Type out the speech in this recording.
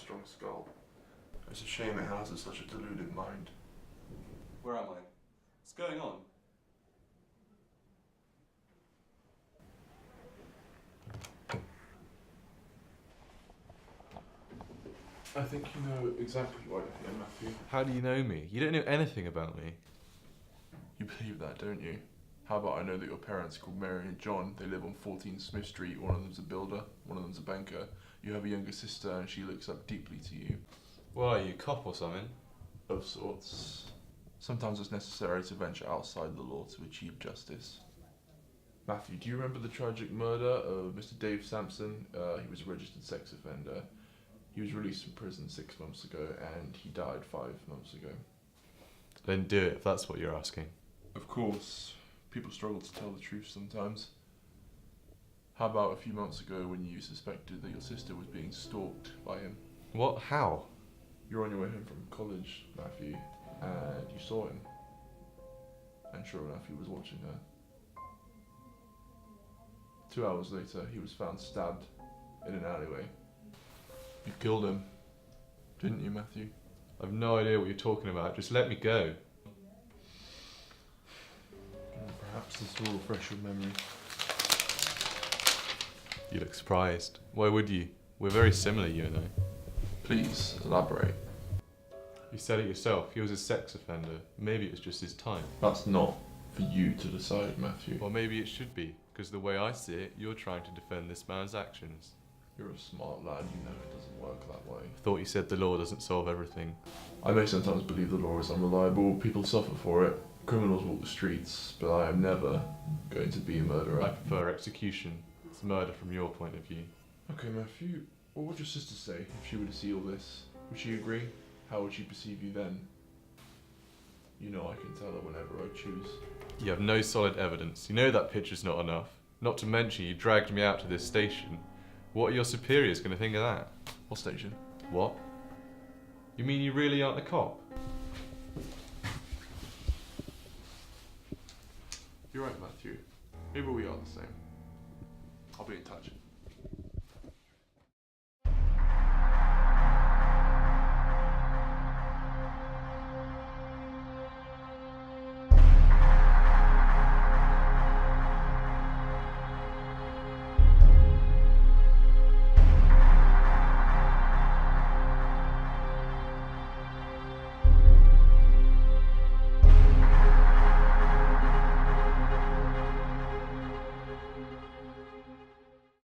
strong skull. It's a shame it houses such a deluded mind. Where am I? What's going on? I think you know exactly why you're here, Matthew. How do you know me? You don't know anything about me. You believe that, don't you? How about I know that your parents are called Mary and John. They live on 14 Smith Street. One of them's a builder, one of them's a banker. You have a younger sister and she looks up deeply to you. Well, are you a cop or something? Of sorts. Sometimes it's necessary to venture outside the law to achieve justice. Matthew, do you remember the tragic murder of Mr. Dave Sampson? He was a registered sex offender. He was released from prison 6 months ago and he died 5 months ago. Then do it if that's what you're asking. Of course, people struggle to tell the truth sometimes. How about a few months ago when you suspected that your sister was being stalked by him? What? How? You're on your way home from college, Matthew, and you saw him. And sure enough, he was watching her. 2 hours later, he was found stabbed in an alleyway. You killed him, didn't you, Matthew? I've no idea what you're talking about. Just let me go. Perhaps this will refresh your memory. You look surprised. Why would you? We're very similar, you and I. Please, elaborate. You said it yourself. He was a sex offender. Maybe it was just his time. That's not for you to decide, Matthew. Or maybe it should be, because the way I see it, you're trying to defend this man's actions. You're a smart lad, you know it doesn't work that way. I thought you said the law doesn't solve everything. I may sometimes believe the law is unreliable, people suffer for it, criminals walk the streets, but I am never going to be a murderer. I prefer execution. It's murder from your point of view. Okay, Matthew, what would your sister say if she were to see all this? Would she agree? How would she perceive you then? You know I can tell her whenever I choose. You have no solid evidence. You know that picture's not enough. Not to mention you dragged me out to this station. What are your superiors going to think of that? What station? What? You mean you really aren't a cop? You're right, Matthew. Maybe we are the same. I'll be in touch.